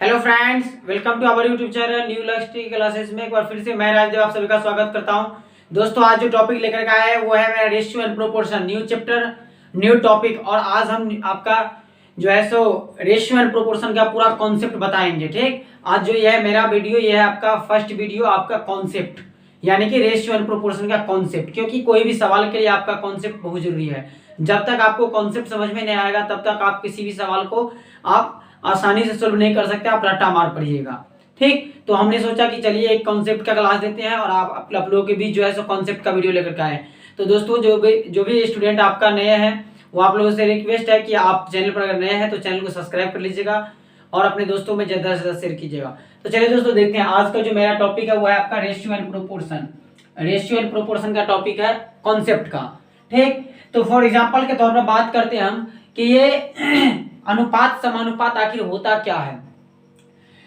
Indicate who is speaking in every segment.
Speaker 1: Hello friends, welcome to our YouTube channel new Lakshya classes में एक बार फिर से मैं राजदेव आप सभी का स्वागत करता हूं। दोस्तों, आज जो टॉपिक लेकर के आया है वो है मेरा ratio and proportion, new chapter new topic. और आज हम आपका जो है सो रेशियो एंड प्रोपोर्शन का पूरा कॉन्सेप्ट बताएंगे। ठीक, आज जो ये है मेरा वीडियो, ये है आपका फर्स्ट वीडियो, आपका कॉन्सेप्ट यानी कि रेशियो एंड प्रोपोर्शन का कॉन्सेप्ट। क्योंकि कोई भी सवाल के लिए आपका कॉन्सेप्ट बहुत जरूरी है। जब तक आपको कॉन्सेप्ट समझ में नहीं आएगा तब तक आप किसी भी सवाल को आप आसानी से सोल्व नहीं कर सकते, आप रट्टा मार पड़िएगा। ठीक, तो हमने सोचा कि चलिए एक कॉन्सेप्ट का क्लास देते हैं और आप लोगों के बीच जो है सो कॉन्सेप्ट का वीडियो लेकर के आए। तो दोस्तों, जो भी स्टूडेंट आपका नए हैं वो आप लोगों से रिक्वेस्ट है कि आप चैनल पर अगर नए हैं तो चैनल को सब्सक्राइब कर लीजिएगा और अपने दोस्तों में ज्यादा से ज्यादा शेयर कीजिएगा। तो चलिए दोस्तों, देखते हैं आज का जो मेरा टॉपिक है वो है आपका ratio and proportion. Ratio and proportion का टॉपिक है कॉन्सेप्ट का। ठीक, तो फॉर एग्जाम्पल के तौर पर बात करते हैं हम कि ये अनुपात समानुपात आखिर होता क्या है।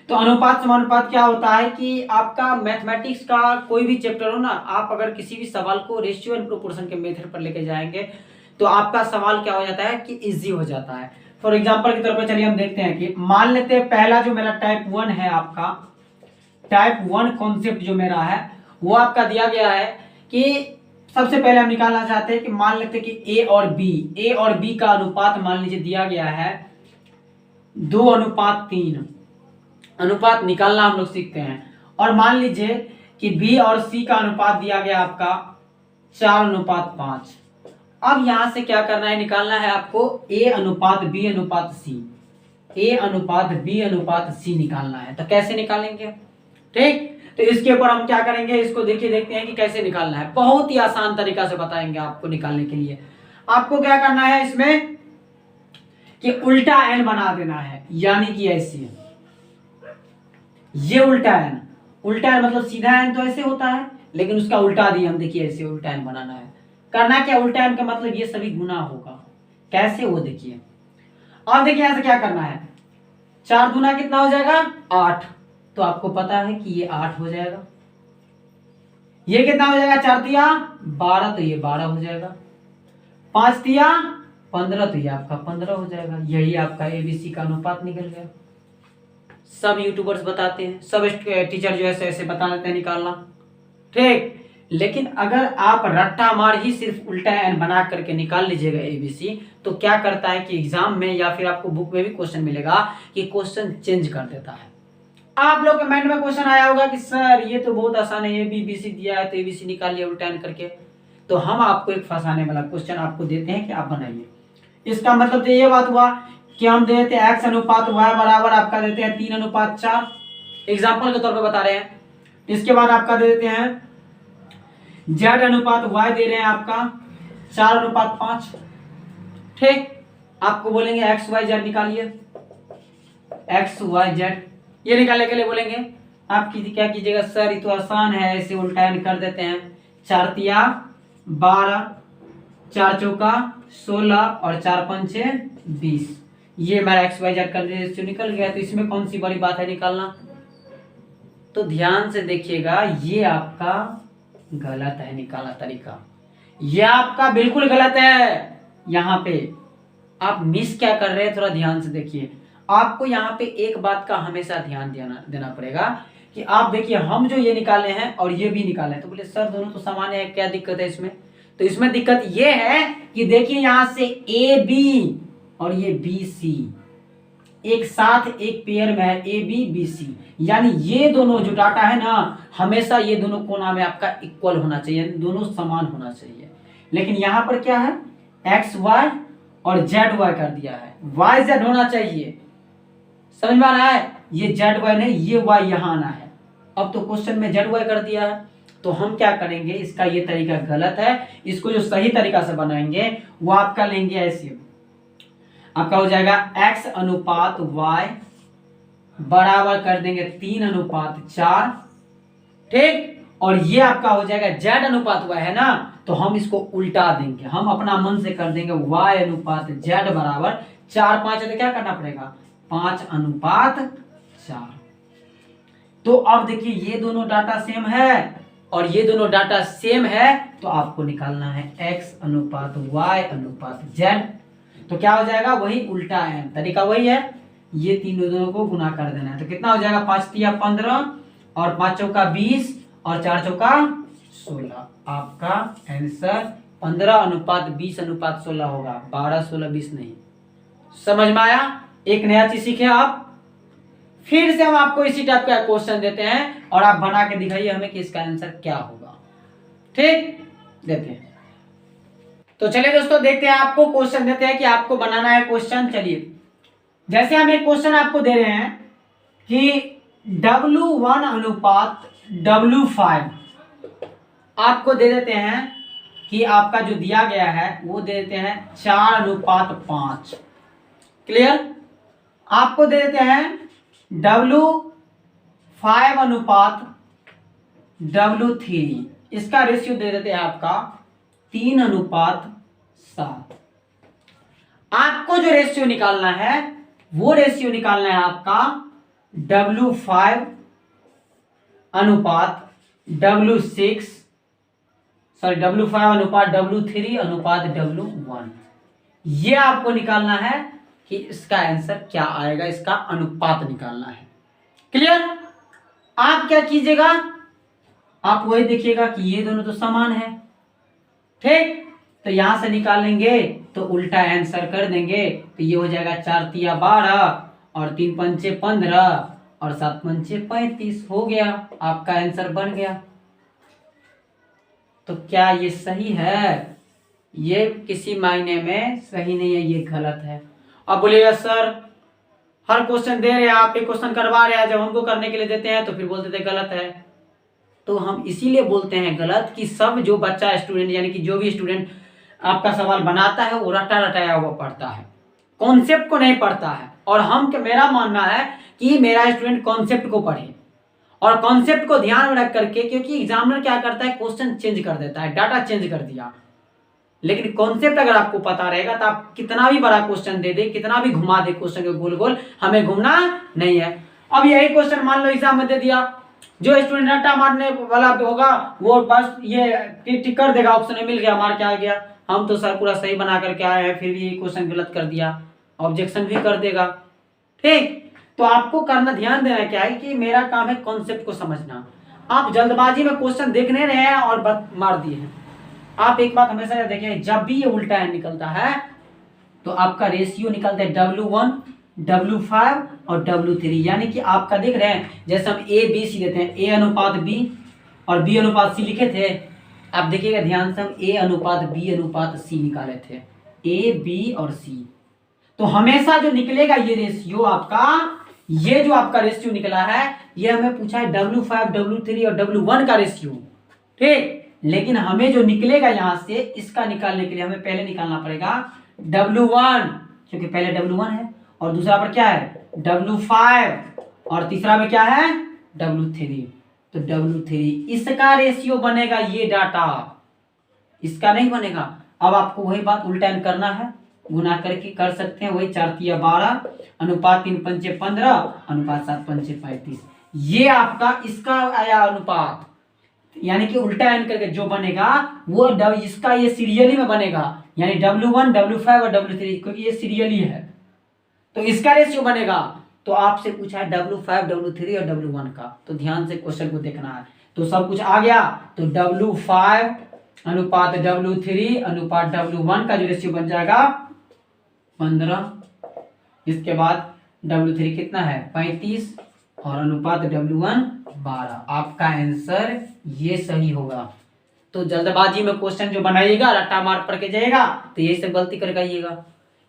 Speaker 1: तो अनुपात समानुपात क्या होता है कि आपका मैथमेटिक्स का कोई भी चैप्टर हो ना, आप अगर किसी भी सवाल को रेशियो एंड प्रोपोर्शन के मेथड पर लेके जाएंगे तो आपका सवाल क्या हो जाता है कि इजी हो जाता है। फॉर एग्जांपल के तौर पर चलिए हम देखते हैं कि मान लेते हैं पहला जो मेरा टाइप 1 है, आपका टाइप 1 कॉन्सेप्ट जो मेरा है वो आपका दिया गया है कि सबसे पहले हम निकालना चाहते हैं कि मान लेते हैं कि ए और बी का अनुपात मान लीजिए दिया गया है 2:3। अनुपात निकालना हम लोग सीखते हैं। और मान लीजिए कि बी और सी का अनुपात दिया गया आपका 4:5। अब यहां से क्या करना है, निकालना है आपको ए अनुपात बी अनुपात सी। ए अनुपात बी अनुपात सी निकालना है। तो कैसे निकालेंगे? ठीक, तो इसके ऊपर हम क्या करेंगे, इसको देखते हैं कि कैसे निकालना है। बहुत ही आसान तरीका से बताएंगे आपको निकालने के लिए। आपको क्या करना है इसमें कि उल्टा एन बना देना है, यानी कि ऐसे ये उल्टा एन मतलब सीधा एन तो ऐसे होता है लेकिन उसका उल्टा दिए हम, देखिए ऐसे उल्टा एन बनाना है। करना क्या, उल्टा एन का मतलब ये सभी गुना होगा। कैसे, वो देखिए। अब देखिए यहां से क्या करना है, 4 दूना कितना हो जाएगा 8। तो आपको पता है कि ये 8 हो जाएगा। ये कितना हो जाएगा, 4 तिया 12, तो ये 12 हो जाएगा। 5 तिया 15, तो ये आपका 15 हो जाएगा। यही आपका एबीसी का अनुपात निकल गया। सब यूट्यूबर्स बताते हैं, सब टीचर जो है ऐसे बता देते हैं निकालना। ठीक, लेकिन अगर आप रट्टा मार ही सिर्फ उल्टा एन बना करके निकाल लीजिएगा एबीसी, तो क्या करता है कि एग्जाम में या फिर आपको बुक में भी क्वेश्चन मिलेगा कि क्वेश्चन चेंज कर देता है। आप लोग के माइंड में क्वेश्चन आया होगा कि सर ये तो बहुत आसान है, एबीसी दिया है तो एबीसी निकाल लिया उल्टा एन करके। तो हम आपको एक फंसाने वाला क्वेश्चन आपको देते हैं कि आप बनाइए। इसका मतलब तो ये बात हुआ कि हम देते हैं एक्स अनुपात वाई बराबर आपका देते हैं 3:4। एग्जाम्पल के तौर पर बता रहे हैं। इसके बाद आपका दे देते हैं जेड अनुपात वाई, दे रहे हैं आपका 4:5। ठीक, आपको बोलेंगे एक्स वाई जेड निकालिए। एक्स वाई जेड ये निकालने के लिए बोलेंगे, आप क्या कीजिएगा, सर ये तो आसान है, ऐसे उल्टा एन कर देते हैं। 4 तिया 12, 4 चौका 16 और 4 पंचे 20। ये मेरा एक्स वाई जेड कर दिया, निकल गया। तो इसमें कौन सी बड़ी बात है निकालना? तो ध्यान से देखिएगा, ये आपका गलत है निकालना तरीका। ये आपका बिल्कुल गलत है। यहाँ पे आप मिस क्या कर रहे हैं, थोड़ा ध्यान से देखिए। आपको यहाँ पे एक बात का हमेशा ध्यान देना पड़ेगा कि आप देखिए, हम जो ये निकाले हैं और ये भी निकाले, तो बोले सर दोनों तो समान है, क्या दिक्कत है इसमें? तो इसमें दिक्कत ये है कि देखिए यहां से ए बी और ये बी सी एक साथ एक पेयर में है, ए बी बी सी, यानी ये दोनों जो डाटा है ना, हमेशा ये दोनों कोना में आपका इक्वल होना चाहिए, दोनों समान होना चाहिए। लेकिन यहां पर क्या है, एक्स वाई और जेड वाई कर दिया है। वाई जेड होना चाहिए, समझ में आ रहा है? ये जेड वाई नहीं, ये वाई यहां आना है। अब तो क्वेश्चन में जेड वाई कर दिया है, तो हम क्या करेंगे, इसका ये तरीका गलत है। इसको जो सही तरीका से बनाएंगे वो आपका लेंगे ऐसे, आपका हो जाएगा x अनुपात y बराबर कर देंगे 3:4। ठीक, और ये आपका हो जाएगा z अनुपात y है ना, तो हम इसको उल्टा देंगे। हम अपना मन से कर देंगे y अनुपात z बराबर 4 5 है, तो क्या करना पड़ेगा 5:4। तो अब देखिए ये दोनों डाटा सेम है और ये दोनों डाटा सेम है, तो आपको निकालना है x अनुपात y अनुपात z। तो क्या हो जाएगा, वही उल्टा एन, तरीका वही है। ये तीनों दोनों को गुना कर देना है। तो कितना हो जाएगा, 5 तिया 15 और 5 चौका 20 और 4 चौका 16। आपका आंसर 15:20:16 होगा, 12:16:20 नहीं। समझ में आया? एक नया चीज सीखे आप। फिर से हम आपको इसी टाइप का क्वेश्चन देते हैं और आप बना के दिखाइए हमें कि इसका आंसर क्या होगा। ठीक, देते हैं। तो चलिए दोस्तों देखते हैं, आपको क्वेश्चन देते हैं कि आपको बनाना है क्वेश्चन। चलिए, जैसे हम एक क्वेश्चन आपको दे रहे हैं कि W1 अनुपात W5 आपको दे देते हैं कि आपका जो दिया गया है वो दे देते हैं 4:5। क्लियर? आपको दे देते हैं W5 अनुपात W3, इसका रेशियो दे देते हैं आपका 3:7। आपको जो रेशियो निकालना है वो रेशियो निकालना है आपका W5 अनुपात W6, सॉरी W5 अनुपात W3 अनुपात W1। ये आपको निकालना है कि इसका आंसर क्या आएगा, इसका अनुपात निकालना है। क्लियर? आप क्या कीजिएगा, आप वही देखिएगा कि ये दोनों तो समान है। ठीक, तो यहां से निकालेंगे तो उल्टा आंसर कर देंगे। तो ये हो जाएगा 4 तिया 12 और 3 पंचे 15 और 7 पंचे 35। हो गया, आपका आंसर बन गया। तो क्या ये सही है? ये किसी मायने में सही नहीं है, ये गलत है। अब बोलिएगा सर हर क्वेश्चन दे रहे हैं आप, एक क्वेश्चन करवा रहे हैं, जब हमको करने के लिए देते हैं तो फिर बोलते थे गलत है। तो हम इसीलिए बोलते हैं गलत कि सब जो बच्चा स्टूडेंट यानी कि जो भी स्टूडेंट आपका सवाल बनाता है वो रटा रटाया हुआ पढ़ता है, कॉन्सेप्ट को नहीं पढ़ता है। और मेरा मानना है कि मेरा स्टूडेंट कॉन्सेप्ट को पढ़े और कॉन्सेप्ट को ध्यान में रख करके, क्योंकि एग्जामिनर क्या करता है, क्वेश्चन चेंज कर देता है, डाटा चेंज कर दिया। लेकिन कॉन्सेप्ट अगर आपको पता रहेगा तो आप कितना भी बड़ा क्वेश्चन दे दे, कितना भी घुमा दे क्वेश्चन को गोल गोल, हमें घूमना नहीं है। अब यही क्वेश्चन मान लो एग्जाम में दे दिया, जो स्टूडेंट रट्टा मारने वाला होगा वो बस ये टिक कर देगा, ऑप्शन में मिल गया, मार के आ गया, हम तो सर पूरा सही बना करके आए हैं फिर भी ये क्वेश्चन गलत कर दिया, ऑब्जेक्शन भी कर देगा। ठीक, तो आपको करना, ध्यान देना क्या है कि मेरा काम है कॉन्सेप्ट को समझना। आप जल्दबाजी में क्वेश्चन देख नहीं रहे हैं और मार दिए हैं। आप एक बात हमेशा देखें, जब भी ये उल्टा एंड निकलता है तो आपका रेशियो निकलता है W1, W5 और W3। यानी कि आपका देख रहे हैं, जैसे हम A B C देते हैं, A अनुपात B और B अनुपात C लिखे थे, आप देखिएगा ध्यान से, हम A अनुपात B अनुपात C निकाले थे, A B और C। तो हमेशा जो निकलेगा ये रेशियो आपका, ये जो आपका रेशियो निकला है, ये हमें पूछा है W5, W3 और W1 का रेशियो। ठीक, लेकिन हमें जो निकलेगा यहां से, इसका निकालने के लिए हमें पहले निकालना पड़ेगा W1, क्योंकि पहले W1 है और दूसरा पर क्या है W5 और तीसरा में क्या है W3। तो W3 इसका रेशियो बनेगा, ये डाटा इसका नहीं बनेगा। अब आपको वही बात उल्टा करना है, गुना करके कर सकते हैं, वही 4 तिया 12 अनुपात 3 पंचे 15 अनुपात 7 पंचे 35। ये आपका इसका आया अनुपात, यानी कि उल्टा एन करके जो बनेगा वो इसका ये सीरियली में बनेगा, यानी W1, W5 और W3, क्योंकि ये सीरियली है तो इसका रेशियो बनेगा। तो आपसे पूछा है W5, W3 और W1 का, तो ध्यान से क्वेश्चन को देखना है। तो सब कुछ आ गया, तो W5 अनुपात W3 अनुपात W1 का जो रेशियो बन जाएगा 15। इसके बाद W3 कितना है 35 और अनुपात W1 12। आपका आंसर ये सही होगा। तो जल्दबाजी में क्वेश्चन जो बनाइएगा, रट्टा मार पड़ के जाएगा, तो यही सब गलती करके आइएगा।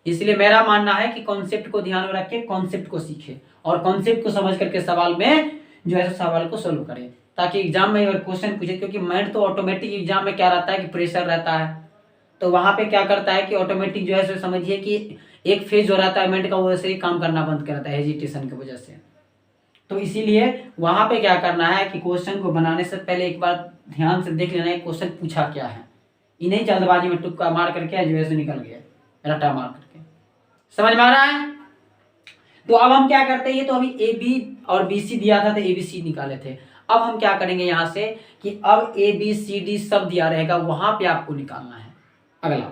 Speaker 1: इसलिए मेरा मानना है कि कॉन्सेप्ट को ध्यान में रख के कॉन्सेप्ट को सीखे और कॉन्सेप्ट को समझ करके सवाल में जो है सवाल को सोल्व करें, ताकि एग्जाम में अगर क्वेश्चन पूछे, क्योंकि मैथ तो ऑटोमेटिक एग्जाम में क्या रहता है कि प्रेशर रहता है, तो वहां पे क्या करता है कि ऑटोमेटिक जो है समझिए कि एक फेज जो रहता है माइंड का, वो वैसे ही काम करना बंद करता है हेजिटेशन की वजह से। तो इसीलिए वहां पे क्या करना है कि क्वेश्चन को बनाने से पहले एक बार ध्यान से देख लेना है क्वेश्चन पूछा क्या है, इन्हें जल्दबाजी में तुक्का मार करके जो है निकल गया रट्टा मार करके। समझ में आ रहा है? तो अब हम क्या करते हैं, ये तो अभी ए बी और बी सी दिया था तो ए बी सी निकाले थे। अब हम क्या करेंगे यहाँ से कि अब ए बी सी डी सब दिया रहेगा, वहां पे आपको निकालना है अगला।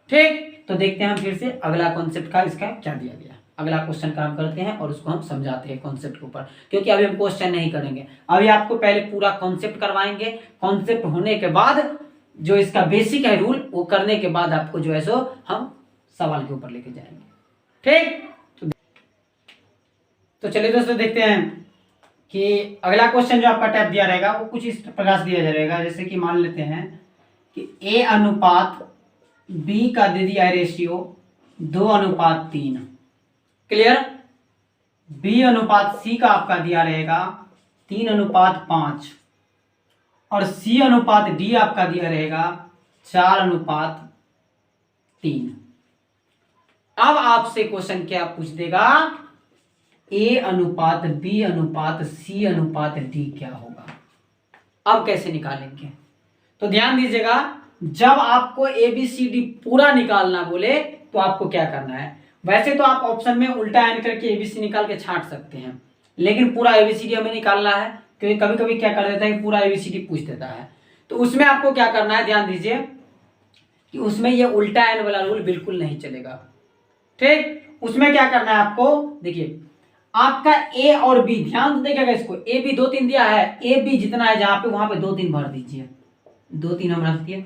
Speaker 1: ठीक, तो देखते हैं हम फिर से अगला कॉन्सेप्ट का इसका क्या दिया गया। अगला क्वेश्चन काम करते हैं और उसको हम समझाते हैं कॉन्सेप्ट के ऊपर, क्योंकि अभी हम क्वेश्चन नहीं करेंगे, अभी आपको पहले पूरा कॉन्सेप्ट करवाएंगे। कॉन्सेप्ट होने के बाद जो इसका बेसिक है रूल, वो करने के बाद आपको जो है सो हम सवाल के ऊपर लेके जाएंगे। ठीक, तो चलिए दोस्तों देखते हैं कि अगला क्वेश्चन जो आपका टाइप दिया रहेगा वो कुछ इस प्रकार से दिया जाएगा। जैसे कि मान लेते हैं कि A अनुपात B का दे दिया है रेशियो 2:3। क्लियर? B अनुपात C का आपका दिया रहेगा 3:5 और C अनुपात D आपका दिया रहेगा 4:3। अब आपसे क्वेश्चन क्या पूछ देगा, A अनुपात B अनुपात C अनुपात D क्या होगा। अब कैसे निकालेंगे, तो ध्यान दीजिएगा, जब आपको ABCD पूरा निकालना बोले तो आपको क्या करना है। वैसे तो आप ऑप्शन में उल्टा एन करके ABC निकाल के छांट सकते हैं, लेकिन पूरा ABCD हमें निकालना है, क्योंकि कभी कभी क्या कर देता है कि पूरा ABCD पूछ देता है। तो उसमें आपको क्या करना है, ध्यान दीजिए कि उसमें ये उल्टा एन वाला रूल बिल्कुल नहीं चलेगा। ठीक, उसमें क्या करना है आपको, देखिए आपका A और B, ध्यान देखिएगा इसको, A B 2 3 दिया है, A B जितना है जहां पे वहां पे 2 3 भर दीजिए, 2 3 हम रख दिए।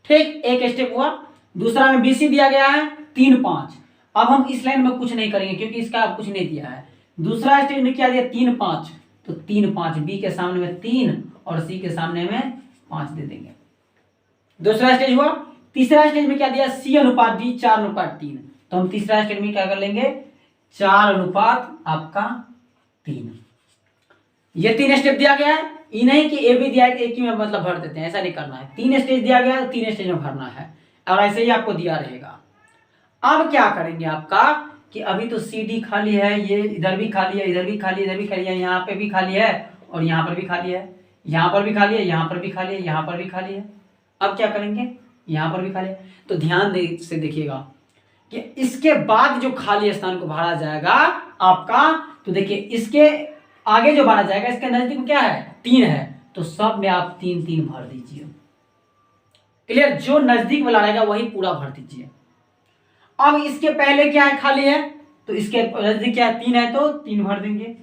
Speaker 1: ठीक, एक स्टेप हुआ। दूसरा में BC दिया गया है 3 5। अब हम इस लाइन में कुछ नहीं करेंगे क्योंकि इसका कुछ नहीं दिया है। दूसरा स्टेज में क्या दिया, 3 5, तो 3 5 B के सामने में 3 और C के सामने में 5 दे देंगे। दूसरा स्टेज हुआ। तीसरा स्टेज में क्या दिया, C अनुपात D 4:3, तो हम तीसरा स्टेज में क्या कर लेंगे, 4:3। ये 3 स्टेप दिया गया है, ये नहीं कि ए भी दिया है एक ही में मतलब भर देते हैं, ऐसा नहीं करना है। 3 स्टेज दिया गया है तो 3 स्टेज में भरना है, और ऐसे ही आपको दिया रहेगा। अब क्या करेंगे आपका कि अभी तो सी डी खाली है, ये इधर भी खाली है, इधर भी खाली है, इधर भी खाली है, यहाँ पे भी खाली है और यहाँ पर भी खाली है, यहाँ पर भी खाली है, यहाँ पर भी खाली है, यहाँ पर भी खाली है। अब क्या करेंगे, यहाँ पर भी खाली है। तो ध्यान से देखिएगा कि इसके बाद जो खाली स्थान को भरा जाएगा आपका, तो देखिए इसके आगे जो भरा जाएगा इसके नजदीक में क्या है, 3 है, तो सब में आप 3 3 भर दीजिए। क्लियर? जो नजदीक वाला रहेगा वही पूरा भर दीजिए। अब इसके पहले क्या है, खाली है, तो इसके नजदीक क्या है, 3 है, तो 3 भर देंगे।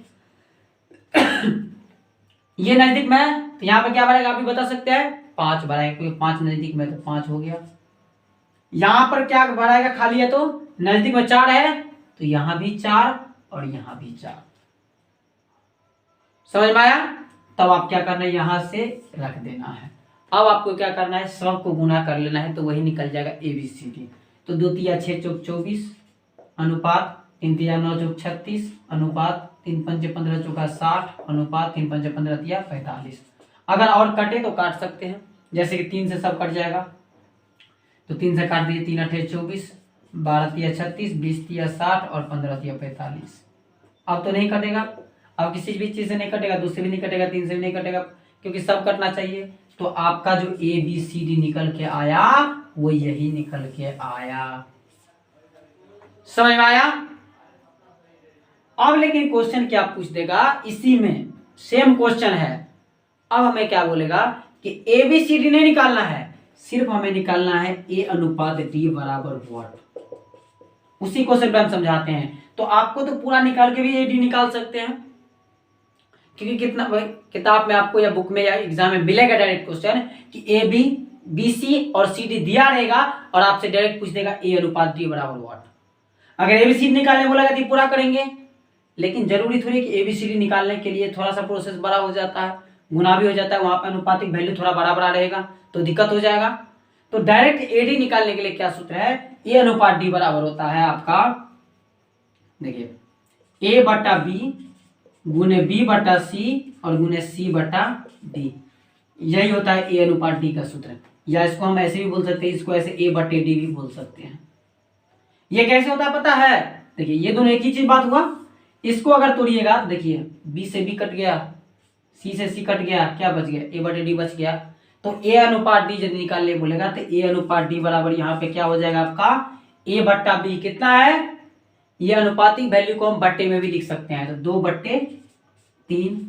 Speaker 1: ये नजदीक में है तो यहाँ पे क्या भरेगा, आप भी बता सकते हैं, 5 भराएगा, क्योंकि 5 नजदीक में तो 5 हो गया। यहां पर क्या भराएगा, खाली है, तो नजदीक में 4 है, तो यहां भी 4 और यहां भी 4। समझ में आया? तब आप क्या करना है, यहां से रख देना है। अब आपको क्या करना है, सबको गुना कर लेना है, तो वही निकल जाएगा ABCD। तो 2 तिया 6 चौक 24 अनुपात 3 तिया 9 चौक 36 अनुपात 3 पंचे 15 चौका 60 अनुपात 3 पंचे 15 तिया 45। अगर और कटे तो काट सकते हैं, जैसे कि 3 से सब कट जाएगा, तो 3 से काट दिए, 3 8 24, 12 तिया 36, 20 तिया 60 और 15 तिया 45। अब तो नहीं कटेगा, अब किसी भी चीज से नहीं कटेगा, 2 से भी नहीं कटेगा, 3 से भी नहीं कटेगा, क्योंकि सब कटना चाहिए। तो आपका जो ABCD निकल के आया वो यही निकल के आया। समझ में आया? अब लेकिन क्वेश्चन क्या पूछ देगा, इसी में सेम क्वेश्चन है। अब हमें क्या बोलेगा कि ABCD नहीं निकालना है, सिर्फ हमें निकालना है A अनुपात D बराबर व्हाट। उसी क्वेश्चन पे हम समझाते हैं। तो आपको तो पूरा निकाल के भी AD निकाल सकते हैं, क्योंकि कितना किताब में आपको या बुक में या एग्जाम में मिलेगा डायरेक्ट क्वेश्चन कि AB BC और CD दिया रहेगा और आपसे डायरेक्ट पूछ देगा A अनुपात D बराबर व्हाट। अगर ABCD निकालने बोलेगा तो पूरा करेंगे, लेकिन जरूरी थोड़ी कि ABCD निकालने के लिए थोड़ा सा प्रोसेस बड़ा हो जाता है, गुना भी हो जाता है, वहां पर अनुपातिक वैल्यू थोड़ा बड़ा बड़ा रहेगा तो दिक्कत हो जाएगा। तो डायरेक्ट AD निकालने के लिए क्या सूत्र है, A अनुपात D बराबर होता है आपका, देखिए A बटा B गुने B बटा C और गुने C बटा D, यही होता है A अनुपात D का सूत्र। या इसको हम ऐसे भी बोल सकते हैं, इसको ऐसे A बटे D भी बोल सकते हैं। ये कैसे होता है पता है, देखिए ये दोनों एक ही चीज बात हुआ। इसको अगर तोड़िएगा तो देखिए B से B कट गया, C से C कट गया, क्या बच गया, A बटे D बच गया। तो A अनुपात D यदि निकालने बोलेगा तो A अनुपात D बराबर यहाँ पे क्या हो जाएगा आपका, A बट्टा B कितना है, ये अनुपातिक वैल्यू को हम बट्टे में भी लिख सकते हैं, तो 2/3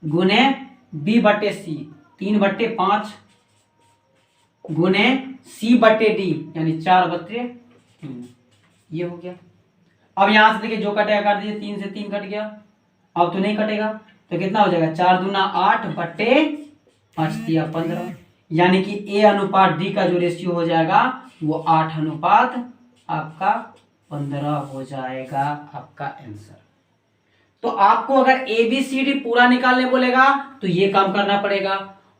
Speaker 1: गुने B बटे C 3/5 गुने C बटे D यानी 4/3, ये हो गया। अब यहाँ से देखिए जो कटेगा काट दीजिए, 3 से 3 कट गया, अब तो नहीं कटेगा, तो कितना हो जाएगा 4 दूना 8 बटे 5 दिया 15, यानी कि ए अनुपात डी का जो रेशियो हो जाएगा वो 8 अनुपात आपका 15 हो जाएगा आपका आंसर। तो आपको अगर एबीसीडी पूरा निकालने बोलेगा तो ये काम करना पड़ेगा,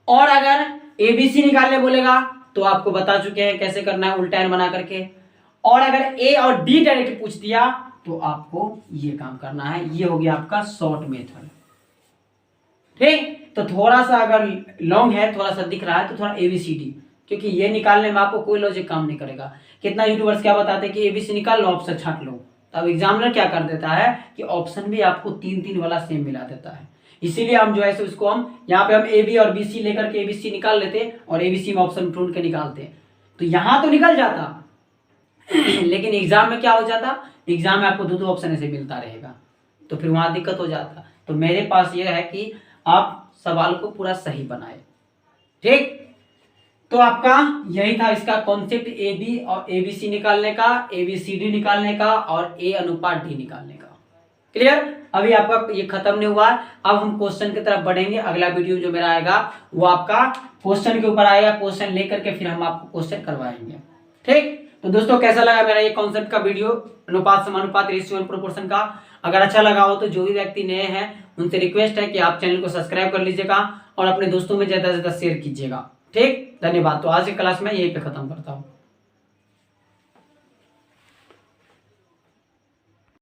Speaker 1: और अगर एबीसी निकालने बोलेगा तो आपको बता चुके हैं कैसे करना है उल्टा एन बना करके, और अगर ए और डी डायरेक्ट पूछ दिया तो आपको ये काम करना है। ये हो गया आपका शॉर्ट मेथड। ठीक, तो थोड़ा सा अगर लॉन्ग है, थोड़ा सा दिख रहा है तो थोड़ा एबीसीडी, क्योंकि ये निकालने में आपको कोई लॉजिक काम नहीं करेगा। कितना यूट्यूबर्स क्या बताते हैं कि एबीसी निकाल लो, ऑप्शन छांट लो, तब एग्जामिनर क्या कर देता है कि ऑप्शन भी आपको 3-3 वाला सेम मिला देता है। इसीलिए हम जो है उसको हम यहाँ पे हम ए बी और बी सी लेकर के एबीसी निकाल लेते और एबीसी में ऑप्शन ढूंढ के निकालते, तो यहाँ तो निकल जाता लेकिन एग्जाम में क्या हो जाता, एग्जाम में आपको 2-2 ऑप्शन ऐसे मिलता रहेगा, तो फिर वहां दिक्कत हो जाता। तो मेरे पास ये है कि आप सवाल को पूरा सही बनाए। ठीक, तो आपका यही था इसका कॉन्सेप्ट, ए बी और एबीसी निकालने का, एबीसीडी निकालने का और ए अनुपात डी निकालने का। क्लियर? अभी आपका ये खत्म नहीं हुआ, अब हम क्वेश्चन की तरफ बढ़ेंगे। अगला वीडियो जो मेरा आएगा वो आपका क्वेश्चन के ऊपर आएगा, क्वेश्चन लेकर के फिर हम आपको क्वेश्चन करवाएंगे। ठीक, तो दोस्तों कैसा लगा मेरा ये कॉन्सेप्ट का वीडियो, अनुपात समानुपात रेशियो एंड प्रोपोर्शन का? अगर अच्छा लगा हो तो जो भी व्यक्ति नए हैं उनसे रिक्वेस्ट है कि आप चैनल को सब्सक्राइब कर लीजिएगा और अपने दोस्तों में ज्यादा से ज्यादा शेयर कीजिएगा। ठीक, धन्यवाद। तो आज की क्लास में यहीं पे खत्म करता हूँ।